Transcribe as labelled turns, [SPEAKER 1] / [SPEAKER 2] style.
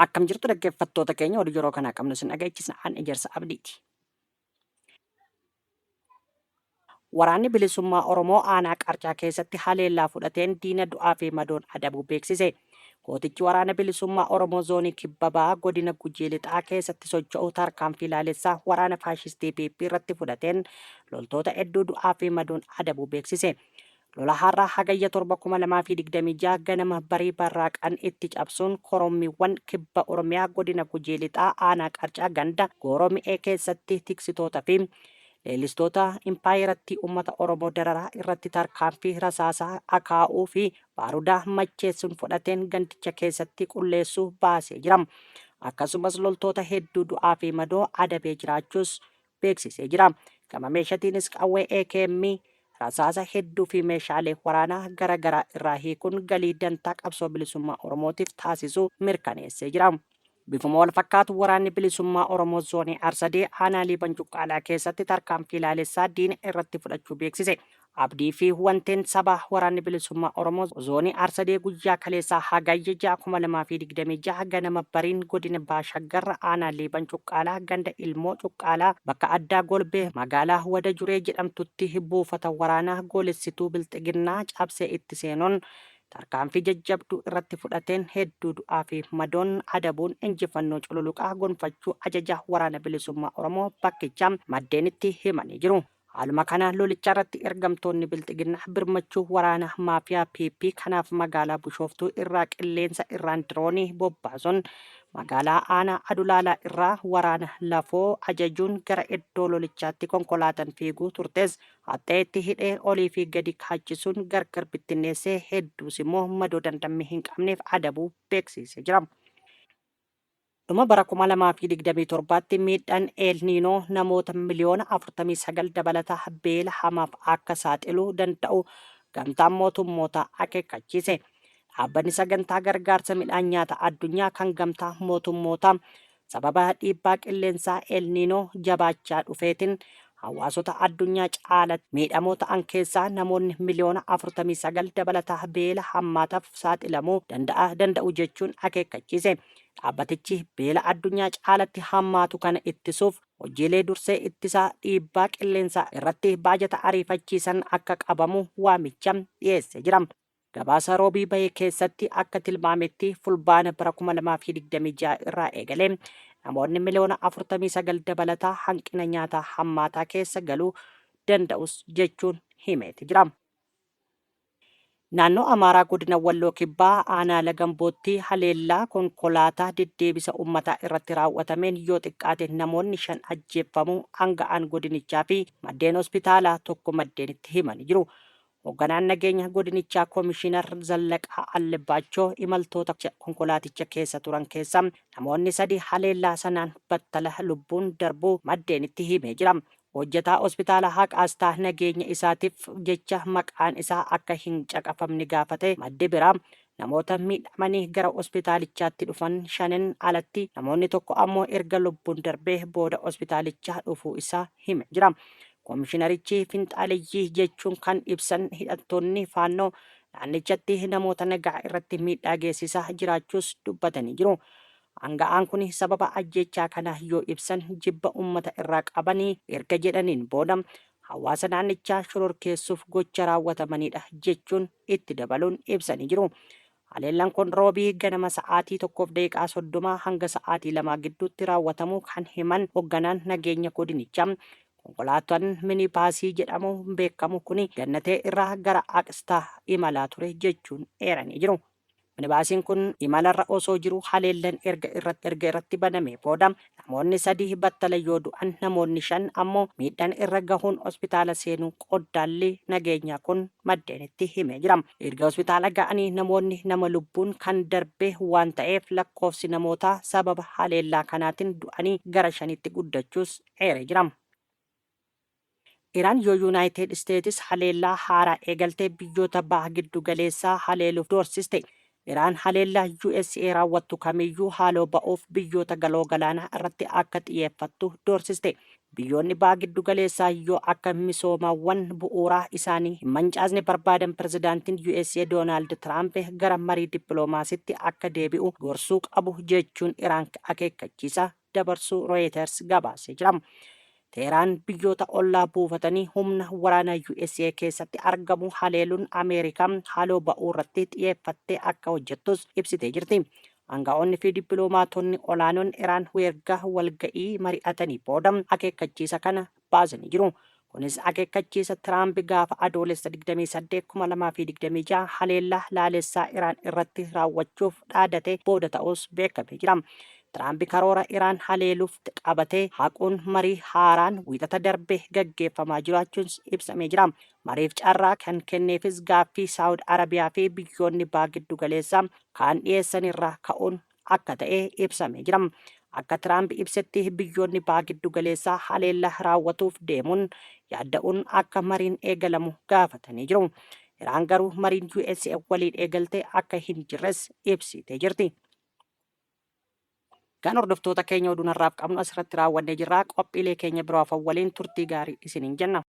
[SPEAKER 1] Akkam jirtu dhaggeeffattoota keenya oduu yeroo kanaa qabnu sin dhagaachisna aan ejersa abdiiti. Waraanni bilisummaa Oromoo aanaa Qarcaa keessatti haleellaa fudhateen diina du'aa fi madoon adabuu beeksise. Gootichi waraana bilisummaa Oromoo zoonii kibba ba'aa godina Gujii Lixaa keessatti socho'u tarkaanfii ilaalessaa waraana faashistii PP irratti fudhateen loltoota hedduu du'aa fi madoon adabuu beeksise. Lola har'aa hagayya 7,2026 ganama barii barraaqan itti cabsuun korommiiwwan kibba Oromiyaa godina Gujii Lixaa aanaa Qarcaa ganda Gooromi'ee keessatti tiksitoota fi leellistoota impaayeratti uummata Oromoo dararaa irratti tarkaanfii rasaasaa akaa'uu fi baarudaa macheessuun fudhateen gandicha keessatti qulleessuu baasee jira. Akkasumas loltoota hedduu du'aa fi madoo adabee jiraachuus beeksisee jira. Gama meeshaatiinis qawwee AKM rasaasa hedduu fi meeshaalee waraanaa garaagaraa irraa hiikuun galii dantaa qabsoo bilisummaa Oromootiif taasisuu mirkaneessee jira. Bifuma wal fakkaatu waraanni bilisummaa Oromoo zoonii Arsadee aanaa Liiban Cuqqaalaa keessatti tarkaanfii ilaalessaa diina irratti fudhachuu beeksise. Abdii fi wanteen sabaa waraanni bilisummaa Oromoo zoonii Arsadee guyyaa kaleessaa hagayya 6,2026 ganama bariin godina Baashaggarra aanaa Liiban Cuqqaalaa ganda Ilmoo Cuqqaalaa bakka addaa Golbee magaalaa Wada Juree jedhamtutti buufata waraanaa goolessituu Bilxiginnaa cabsee itti seenuun tarkaanfii jajjabduu irratti fudhateen hedduu du'aa fi madoon adabuun injifannoo cululuqaa gonfachuu ajaja waraana bilisummaa Oromoo bakkicha maddeenitti himanii jiru. Haaluma kana lolicha irratti ergamtoonni Bilxiginnaa birmachuu waraana maafiyaa PP kanaaf magaalaa Bishooftuu irraa qilleensa irraan diroonii bobbaasuun magaalaa aanaa Adulaalaa irraa waraana lafoo ajajuun gara iddoo lolichaatti konkolaataan fiiguu turtes haxeetti hidhee olii fi gadi kaachisuun gargar bittinneessee hedduus immoo madoo dandammi hin qabneef adabuu beeksisee jira. Dhuma bara 2027tti miidhaan El Niinoo namoota miliyoona 49 dabalataa beela hamaaf akka saaxiluu danda'u gamtaan mootummoota akeekkachiise. Dhaabbanni sagantaa gargaarsa midhaan nyaata addunyaa kan gamtaa mootummoota sababa dhiibbaa qilleensaa El Niinoo jabaachaa dhufeetiin hawaasota addunyaa caalatti miidhamoo ta'an keessaa namoonni miliyoona 49 dabalataa beela hammaataaf saaxilamuu danda'u jechuun akeekkachiise. Dhaabbatichi beela addunyaa caalatti hammaatu kana ittisuuf hojiilee dursee ittisaa dhiibbaa qilleensaa irratti baajata ariifachiisan akka qabamu waamicha dhiyeessee jira. Gabaasa roobii bahee keessatti akka tilmaametti fulbaana bara 2026 irraa eegalee namoonni miliyoona 49 dabalataa hanqina nyaataa hammaataa keessa galuu danda'us jechuun himeeti jira. Naannoo Amaaraa godina Walloo Kibbaa aanaa Lagambootti haleellaa konkolaataa deddeebisa uummataa irratti raawwatameen yoo xiqqaate namoonni 5 ajjeefamuu hanga'aan godinichaa fi maddeen hospitaalaa tokko maddeenitti himanii jiru. Hoogganaan nageenya godinichaa Koomishinar Zallaqaa Allebaachoo imaltoota konkolaaticha keessa turan keessa namoonni 3 haleellaa sanaan battala lubbuun darbuu maddeenitti himee jira. Hojjetaa hospitaala Haqaastaa nageenya isaatiif jecha maqaan isaa akka hin caqafamne gaafate madde biraa namoota miidhamanii gara hospitaalichaatti dhufan 5 alatti namoonni tokko ammoo erga lubbuun darbee booda hospitaalichaa dhufuu isaa hime jira. Koomishinarichi finxaaleyyii jechuun kan ibsan hidhattoonni faannoo naannichatti namoota nagaa irratti miidhaa geessisaa jiraachuus dubbatanii jiru. Hanga'aan kun sababa ajjechaa kana yoo ibsan jibba uummata irraa qabanii erga jedhaniin booda hawaasa naannichaa shororkeessuuf gocha raawwatamanidha jechuun itti dabaluun ibsanii jiru. Haleellaan kun roobii ganama sa'aatii 1:30 hanga sa'aatii 2 gidduutti raawwatamuu kan himan hoogganaan nageenya godinichaa. Konkolaataan minibaasii jedhamu beekamu kun gannatee irraa gara Aqstaa imalaa ture jechuun eeranii jiru. Minibaasiin kun imalarra osoo jiru haleellaan erga irratti baname booda namoonni 3 battala yoo du'an namoonni 5 ammoo miidhaan irra gahuun hospitaala seenuu qoddaalli nageenyaa kun maddeenitti himee jira. Erga hospitaala ga'anii namoonni nama lubbuun kan darbe waan ta'eef lakkoofsi namootaa sababa haleellaa kanaatiin du'anii gara 5tti guddachuus eeree jira. Iraan yoo Yuunaayitid Isteetsi haleellaa haaraa eegaltee biyyoota baha giddu galeessaa haleeluuf doorsiste. Iraan haleellaa USA raawwattu kamiyyuu haaloo ba'uuf biyyoota galoo galaanaa irratti akka xiyyeeffattu doorsiste. biyyoonni baha giddu galeessaa yoo akka misoomawwan bu'uuraa isaanii hin mancaasne barbaadan pirezidaantiin USA Doonaald Tiraamp gara marii dippiloomaasiitti akka deebi'u gorsuu qabu jechuun Iraan akeekkachiisa dabarsuu Reuters gabaasee jira. Teheraan biyyoota ollaa buufatanii humna waraanaa USA keessatti argamu haleeluun Ameerikaan haaloo ba'uu irratti xiyyeeffattee akka hojjettus ibsitee jirti. Aanga'oonni fi dippiloomaatonni olaanoon Iraan erga walga'ii mari'atanii booda akeekkachiisa kana baasanii jiru. Kunis akeekkachiisa Tiraamp gaafa adoolessa 28 2026 haleellaa laalessaa Iraan irratti raawwachuuf dhaadate booda ta'us beekamee jira. Tiraamp karoora Iraan haleeluuf qabatee haquun marii haaraan wiixata darbe gaggeeffamaa jiraachuun ibsamee jira. Mariif carraa kan kenneefis gaaffii Saawud Arabiyaa fi biyyoonni baha giddu galeessaa kaan dhiyeessan irraa ka'uun akka ta'e ibsamee jira. Akka Tiraamp ibsetti biyyoonni baha giddu galeessaa haleellaa raawwatuuf deemuun yaadda'uun akka mariin eegalamu gaafatanii jiru. Iraan garuu mariin USA waliin eegalte akka hin jirres ibsitee jirti. Kan hordoftoota keenya oduu har'aaf qabnu asirratti raawwannee jirra. Qophiilee keenya biroo waliin turtii gaarii isiniin jenna.